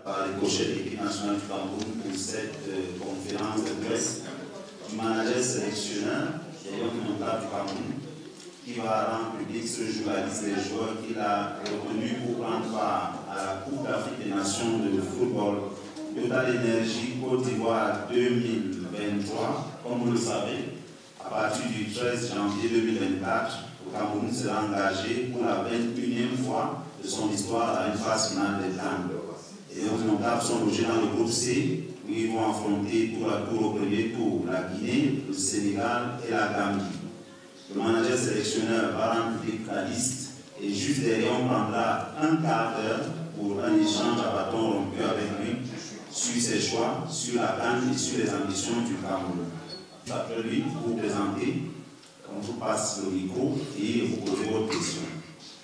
par les coachs de l'équipe nationale du Cameroun pour cette conférence de presse du manager sélectionneur des Lions du Cameroun qui va rendre public ce jour la liste des joueurs qu'il a retenus pour prendre part à la Coupe d'Afrique des Nations de football Total Énergie Côte d'Ivoire 2023. Comme vous le savez, à partir du 13 janvier 2024, le Cameroun sera engagé pour la 21e fois de son histoire à une phase finale des CAN. Et les Lions sont logés dans le groupe C, où ils vont affronter tour à tour au premier tour la Guinée, le Sénégal et la Gambie. Le manager sélectionneur va rendre public la liste et juste derrière, on prendra un quart d'heure pour un échange à bâton rompu avec lui sur ses choix, sur la CAN et sur les ambitions du Cameroun. Après lui, vous présentez, on vous passe le micro et vous posez votre question.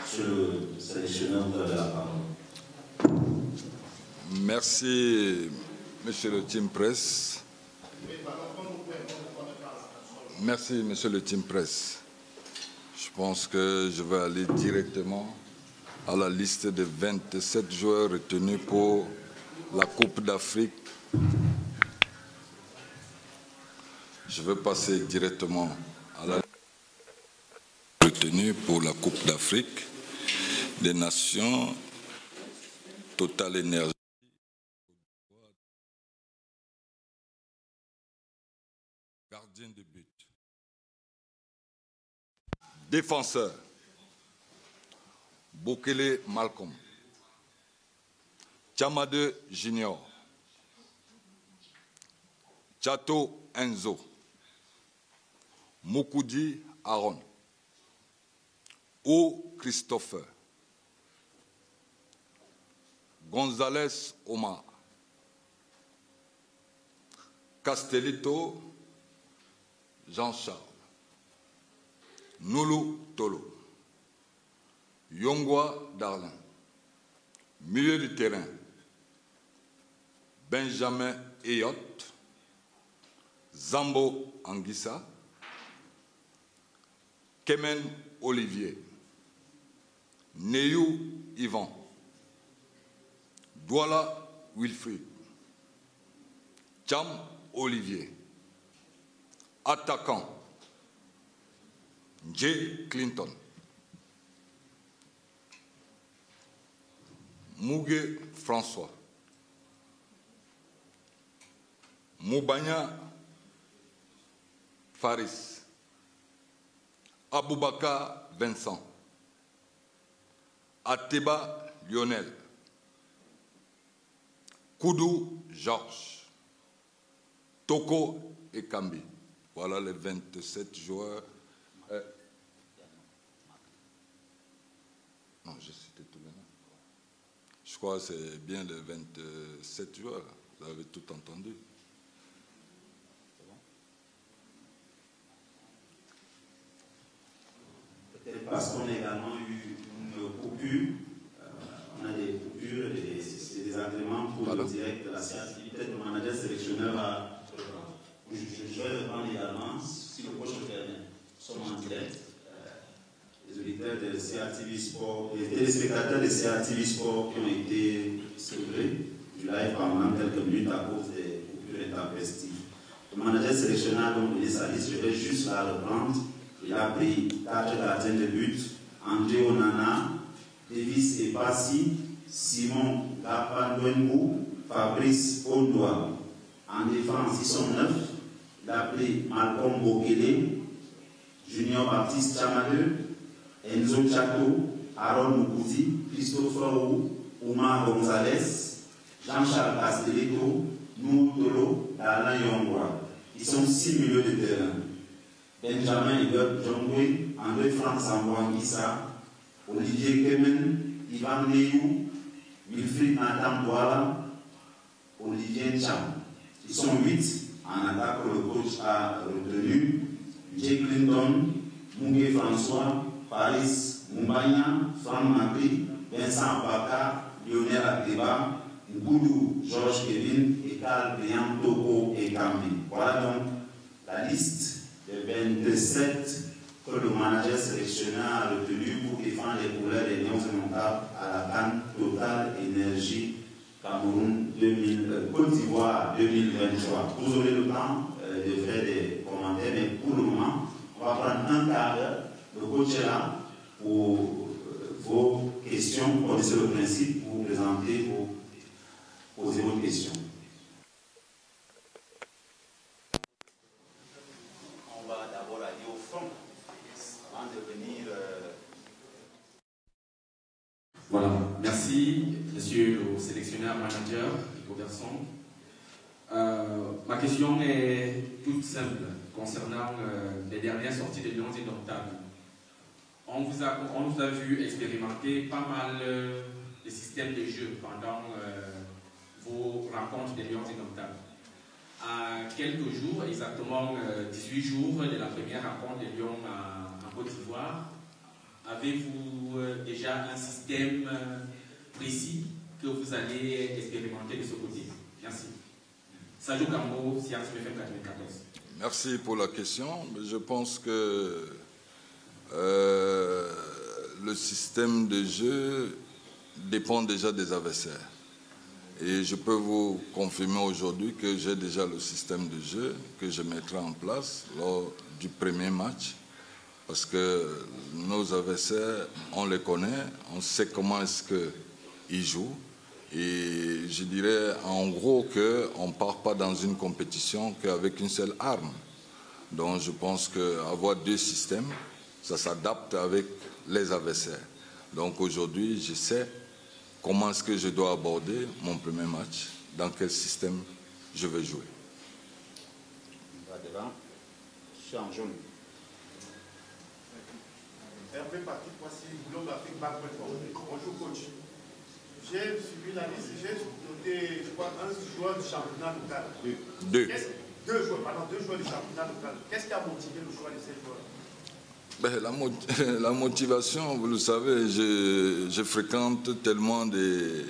Monsieur le sélectionneur, vous avez la parole. Merci, monsieur le team presse. Merci, monsieur le team presse. Je pense que je vais aller directement à la liste des 27 joueurs retenus pour la Coupe d'Afrique. Je vais passer directement à la liste retenue pour la Coupe d'Afrique des Nations Total Énergie. Gardien de but. Défenseur. Bokele Malcolm. Chamade Junior. Chato Enzo. Moukoudi Aaron. O Christopher. González Omar. Castellito Jean-Charles. Noulou Tolo. Yongwa Darlin. Milieu du terrain. Benjamin Eyot. Zambo Anguissa. Kemen Olivier. Neyou Yvan. Douala Wilfried. Cham Olivier. Attaquant. J. Clinton. Mougué François. Moubanya Faris. Aboubaka Vincent. Ateba Lionel. Koudou Georges. Toko Ekambi. Voilà les 27 joueurs. Non, j'ai cité tous les noms. Je crois que c'est bien les 27 joueurs. Vous avez tout entendu. Peut-être parce qu'on a également eu une coupure. On a des coupures, des agréments pour le direct de la CATV. Peut-être le manager sélectionneur va. Je vais le prendre également, si le coach le permet. Nous sommes en direct. Les auditeurs de CATV Sport, les téléspectateurs de CATV Sport qui ont été célébrés du live pendant quelques minutes à cause des coupures intempestives. Le manager sélectionneur a donc donné sa liste, je vais juste la reprendre. Il a pris 4 gardiens de but, André Onana, Davis Epassi, Simon Gapandouengou, Fabrice Ondoa. En défense, ils sont 9. Il a pris Malcolm Bokele, Junior Baptiste Chamade, Enzo Chato, Aaron Moukoudi, Christopher Ou, Omar González, Jean-Charles Castellito, Nou Tolo, Alain Yongwa. Ils sont 6 milieux de terrain. Benjamin Ibert Djongwe, André-Franck Sambouanguissa, Olivier Kemen, Ivan Neyou, Wilfried Nathan Douala, Olivier Cham. Ils sont 8 en attaque que le coach a retenu. J. Clinton, Mougué François, Paris Moubanya, Franck Magri, Vincent Baka, Lionel Akeba, Ngoudou Georges Kevin et Carl Brian Toko et Kambi. Voilà donc la liste des 27 que le manager sélectionneur a retenu pour défendre les couleurs des Lions indomptables à la CAN Total Énergie Cameroun Côte d'Ivoire 2023. Vous aurez le temps de faire des commentaires, mais pour le moment, on va prendre un quart d'heure. Le coach est là pour vos questions. Vous connaissez le principe, vous vous présentez, vous posez vos questions. On va d'abord aller au fond avant de venir. Voilà, merci, monsieur le sélectionneur manager Robertson. Ma question est toute simple concernant les dernières sorties de Lions Indomptables. On vous a vu expérimenter pas mal de systèmes de jeu pendant vos rencontres des Lions Indomptables. À quelques jours, exactement 18 jours de la première rencontre des Lions en Côte d'Ivoire, avez-vous déjà un système précis que vous allez expérimenter de ce côté? Merci. Sadio Kambo, Sciences FM 94. Merci pour la question. Je pense que le système de jeu dépend déjà des adversaires. Et je peux vous confirmer aujourd'hui que j'ai déjà le système de jeu que je mettrai en place lors du premier match. Parce que nos adversaires, on les connaît, on sait comment est-ce qu'ils jouent. Et je dirais en gros qu'on ne part pas dans une compétition qu'avec une seule arme. Donc je pense qu'avoir deux systèmes, ça s'adapte avec les adversaires. Donc aujourd'hui, je sais comment est-ce que je dois aborder mon premier match, dans quel système je vais jouer. On va devant, je suis en jaune. Hervé Patrick, voici Boulot d'Afrique, bonjour coach. J'ai suivi la liste, j'ai noté, je crois, un joueur du championnat local. Deux joueurs du championnat local. Qu'est-ce qui a motivé le choix de ces joueurs? La motivation, vous le savez, je fréquente tellement des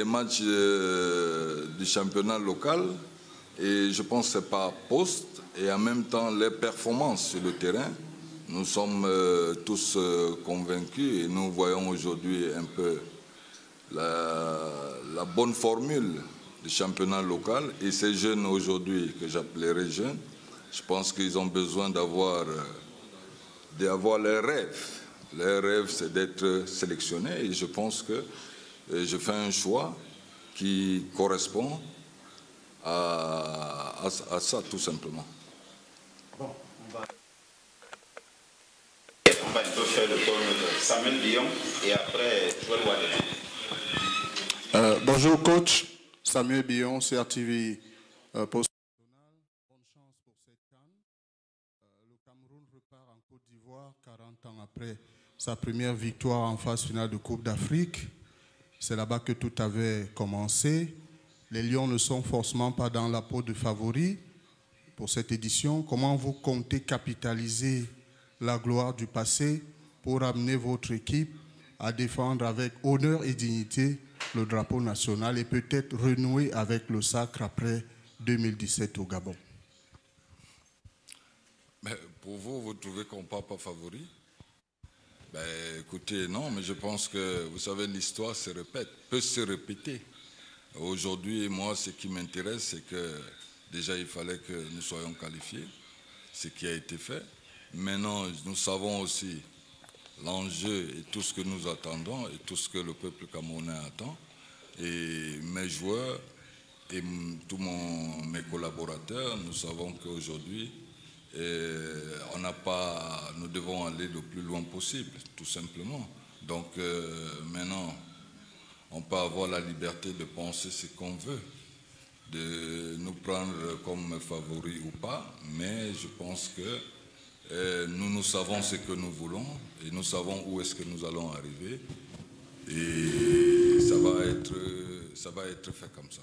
matchs du championnat local et je pense que c'est par poste et en même temps les performances sur le terrain. Nous sommes tous convaincus et nous voyons aujourd'hui un peu la bonne formule du championnat local. Et ces jeunes aujourd'hui, que j'appellerais jeunes, je pense qu'ils ont besoin d'avoir leurs rêves. Leur rêve, c'est d'être sélectionnés. Et je pense que je fais un choix qui correspond à ça, tout simplement. Bon, on va un peu faire le tour de Samuel Billon et après Joël Wadem. Bonjour coach, Samuel Billon, CRTV Post. Bonne chance pour cette CAN. Le Cameroun repart en Côte d'Ivoire 40 ans après sa première victoire en phase finale de Coupe d'Afrique. C'est là-bas que tout avait commencé. Les Lions ne sont forcément pas dans la peau de favoris pour cette édition. Comment vous comptez capitaliser la gloire du passé pour amener votre équipe à défendre avec honneur et dignité le drapeau national et peut-être renouer avec le sacre après 2017 au Gabon? Mais pour vous, vous trouvez qu'on ne part pas favori? Écoutez, non, mais je pense que, vous savez, l'histoire se répète, peut se répéter. Aujourd'hui, moi, ce qui m'intéresse, c'est que déjà, il fallait que nous soyons qualifiés, ce qui a été fait. Maintenant, nous savons aussi l'enjeu et tout ce que nous attendons et tout ce que le peuple camerounais attend. Et mes joueurs et tous mes collaborateurs, nous savons qu'aujourd'hui, nous devons aller le plus loin possible, tout simplement. Donc maintenant, on peut avoir la liberté de penser ce qu'on veut, de nous prendre comme favoris ou pas, mais je pense que nous savons ce que nous voulons et nous savons où est-ce que nous allons arriver et ça va être fait comme ça.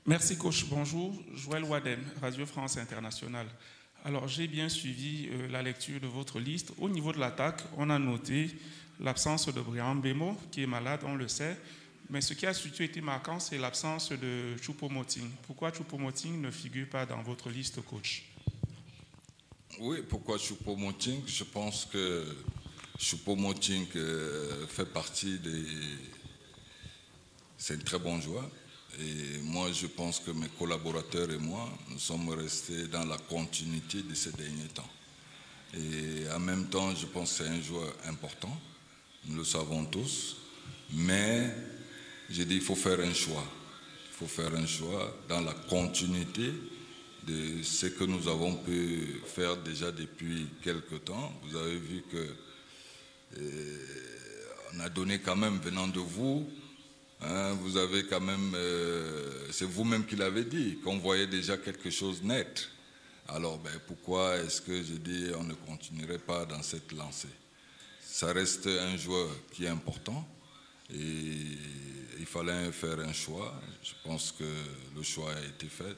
Merci coach, bonjour. Joël Wadem, Radio France Internationale. Alors j'ai bien suivi la lecture de votre liste. Au niveau de l'attaque, on a noté l'absence de Bryan Mbeumo qui est malade, on le sait. Mais ce qui a surtout été marquant, c'est l'absence de Choupo-Moting. Pourquoi Choupo-Moting ne figure pas dans votre liste coach? Oui, pourquoi Choupo-Moting? Je pense que Choupo-Moting fait partie c'est un très bon joueur. Et moi, je pense que mes collaborateurs et moi, nous sommes restés dans la continuité de ces derniers temps. Et en même temps, je pense que c'est un joueur important, nous le savons tous, mais j'ai dit qu'il faut faire un choix. Il faut faire un choix dans la continuité de ce que nous avons pu faire déjà depuis quelque temps. Vous avez vu que on a donné quand même, venant de vous, hein, vous avez quand même, c'est vous-même qui l'avez dit, qu'on voyait déjà quelque chose naître. Alors, pourquoi est-ce que je dis on ne continuerait pas dans cette lancée? Ça reste un joueur qui est important et il fallait faire un choix. Je pense que le choix a été fait.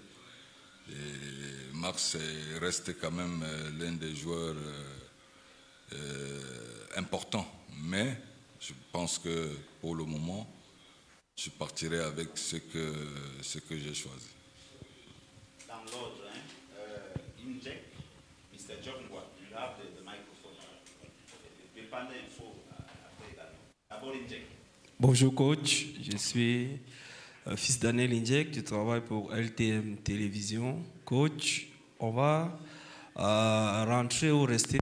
Et Max reste quand même l'un des joueurs importants. Mais je pense que pour le moment, je partirai avec ce que j'ai choisi. Dans l'ordre, Inject, Mr. John Watt, you have the microphone. Dépendez info après également. D'abord Inject. Bonjour coach, je suis fils Daniel Inject, je travaille pour LTM Télévision. Coach, on va rentrer ou rester.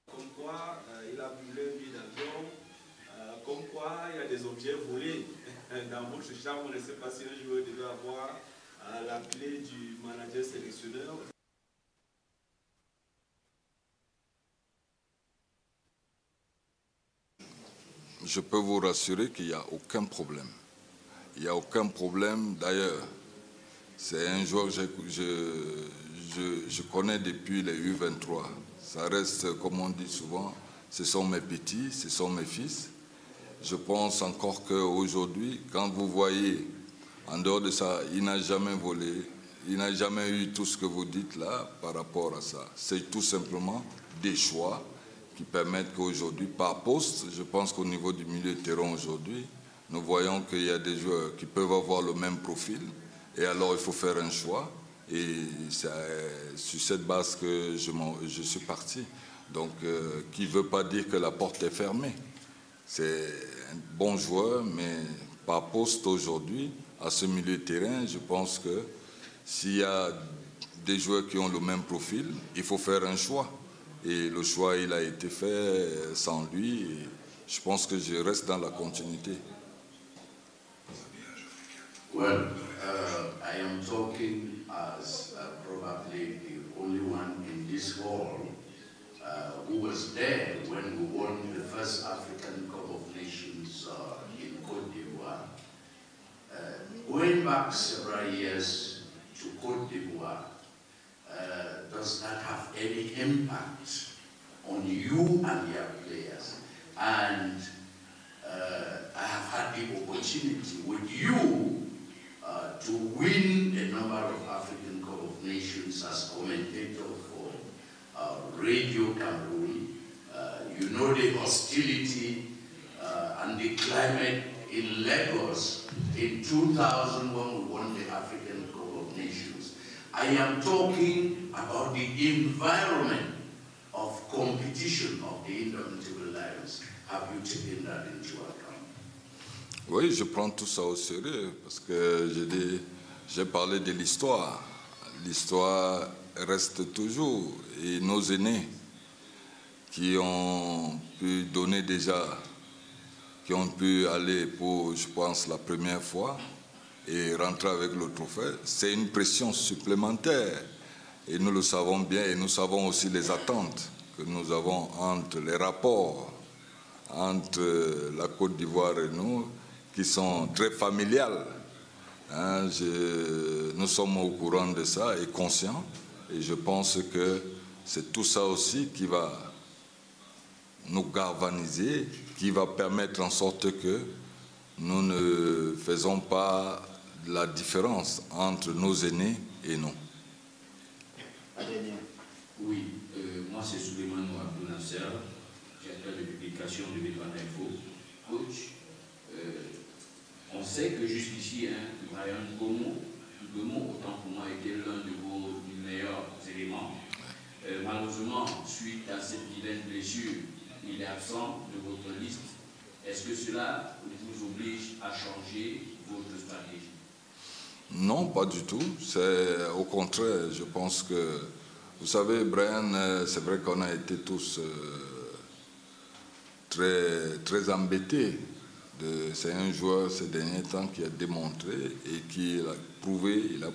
Comme quoi, il a brûlé un billet d'avion, comme quoi il y a des objets volés dans votre chambre. On ne sait pas si un joueur devait avoir la clé du manager sélectionneur. Je peux vous rassurer qu'il n'y a aucun problème. Il n'y a aucun problème. D'ailleurs, c'est un joueur que je connais depuis les U23. Ça reste, comme on dit souvent, ce sont mes petits, ce sont mes fils. Je pense encore qu'aujourd'hui, quand vous voyez, en dehors de ça, il n'a jamais volé, il n'a jamais eu tout ce que vous dites là par rapport à ça. C'est tout simplement des choix qui permettent qu'aujourd'hui, par poste, je pense qu'au niveau du milieu de terrain aujourd'hui, nous voyons qu'il y a des joueurs qui peuvent avoir le même profil, et alors il faut faire un choix, et c'est sur cette base que je suis parti. Donc, qui ne veut pas dire que la porte est fermée. C'est un bon joueur, mais par poste aujourd'hui, à ce milieu de terrain, je pense que s'il y a des joueurs qui ont le même profil, il faut faire un choix. Et le choix, il a été fait sans lui. Et je pense que je reste dans la continuité. Well, I am talking as probably the only one in this hall who was there when we won the first African Cup of Nations in Côte d'Ivoire. Going back several years to Côte d'Ivoire, does that have any impact on you and your players? And I have had the opportunity with you to win a number of African Cup of Nations as commentator for Radio Cameroon. You know the hostility and the climate in Lagos in 2000 when we won the African Cup of Nations. I am talking about the environment of competition of the Indomitable Lions. Have you taken that into account? Oui, je prends tout ça au sérieux parce que j'ai parlé de l'histoire. L'histoire reste toujours. Et nos aînés qui ont pu donner déjà, qui ont pu aller pour, je pense, la première fois et rentrer avec le trophée, c'est une pression supplémentaire. Et nous le savons bien et nous savons aussi les attentes que nous avons entre les rapports entre la Côte d'Ivoire et nous, qui sont très familiales. Hein, nous sommes au courant de ça et conscients. Et je pense que c'est tout ça aussi qui va nous galvaniser, qui va permettre en sorte que nous ne faisons pas la différence entre nos aînés et nous. Oui, moi c'est Souleymane Abdouna. j'observe, j'appelle les publications de Béton Info, coach, on sait que jusqu'ici, Brian Mbeumo, autant pour moi, était l'un de vos meilleurs éléments. Malheureusement, suite à cette vilaine blessure, il est absent de votre liste. Est-ce que cela vous oblige à changer votre stratégie? Non, pas du tout. C'est au contraire, je pense que, vous savez, Brian, c'est vrai qu'on a été tous très embêtés. C'est un joueur ces derniers temps qui a démontré et qui a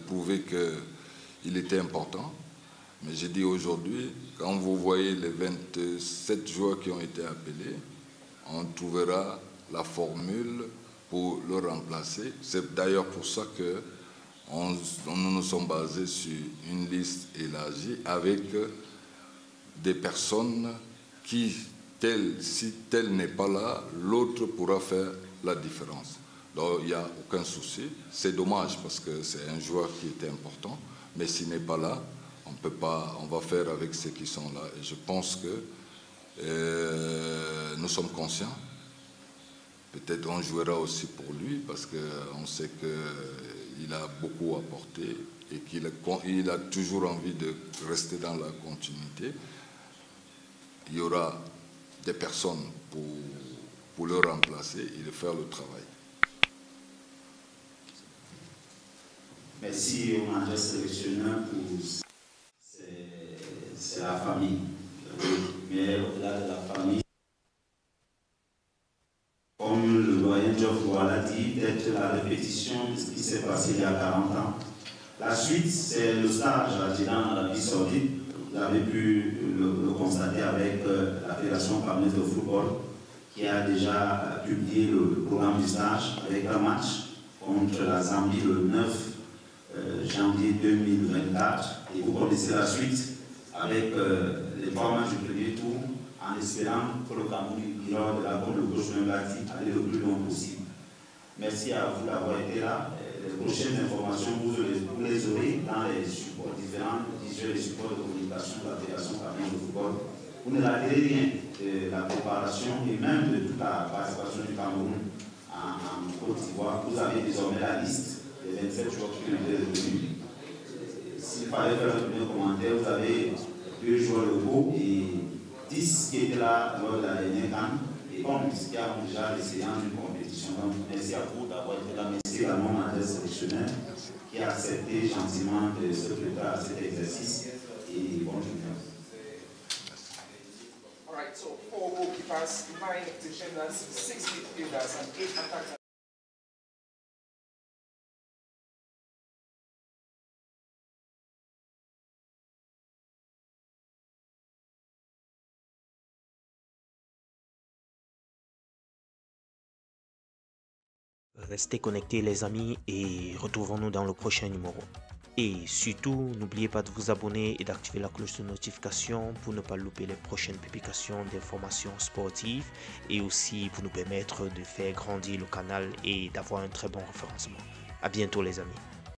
prouvé qu'il était important. Mais j'ai dit aujourd'hui, quand vous voyez les 27 joueurs qui ont été appelés, on trouvera la formule pour le remplacer. C'est d'ailleurs pour ça que nous nous sommes basés sur une liste élargie avec des personnes qui, si tel n'est pas là, l'autre pourra faire la différence. Donc il n'y a aucun souci. C'est dommage parce que c'est un joueur qui était important, mais s'il n'est pas là, on va faire avec ceux qui sont là. Et je pense que nous sommes conscients. Peut-être on jouera aussi pour lui parce qu'on sait qu'il a beaucoup apporté et qu'il a toujours envie de rester dans la continuité. Il y aura des personnes pour le remplacer et de faire le travail. Merci au manager sélectionneur pour c'est la famille. Mais au-delà de la famille, comme le doyen Geoff l'a dit, d'être la répétition de ce qui s'est passé il y a 40 ans. La suite, c'est le stage à Jeddah en Arabie Saoudite. Vous avez pu le constater avec la Fédération camerounaise de football qui a déjà publié le programme du stage avec un match contre la Zambie le 9 janvier 2024. Et vous connaissez la suite avec les 3 matchs du premier tour en espérant que le Cameroun, lors de la Coupe de Gauche Mbati, allait le plus loin possible. Merci à vous d'avoir été là. Les prochaines informations, vous les aurez dans les supports différents, les supports de communication de la Fédération camerounaise de football. Vous ne raterez rien de la préparation et même de toute la participation du Cameroun en Côte d'Ivoire. Vous avez désormais la liste des 27 joueurs qui ont été retenus. S'il fallait faire un premier commentaire, vous avez 2 joueurs locaux et 10 qui étaient là lors de la dernière CAN. Et comme il y a déjà les séances d'une compétition, donc merci à vous d'avoir été là. Merci également au manager sélectionneur qui a accepté gentiment de se préparer à cet exercice. Et bonne journée. All right, so 4 goalkeepers, 9 defenders, 6 midfielders, and 8 attackers. Restez connectés les amis et retrouvons-nous dans le prochain numéro. Et surtout, n'oubliez pas de vous abonner et d'activer la cloche de notification pour ne pas louper les prochaines publications d'informations sportives et aussi pour nous permettre de faire grandir le canal et d'avoir un très bon référencement. À bientôt les amis.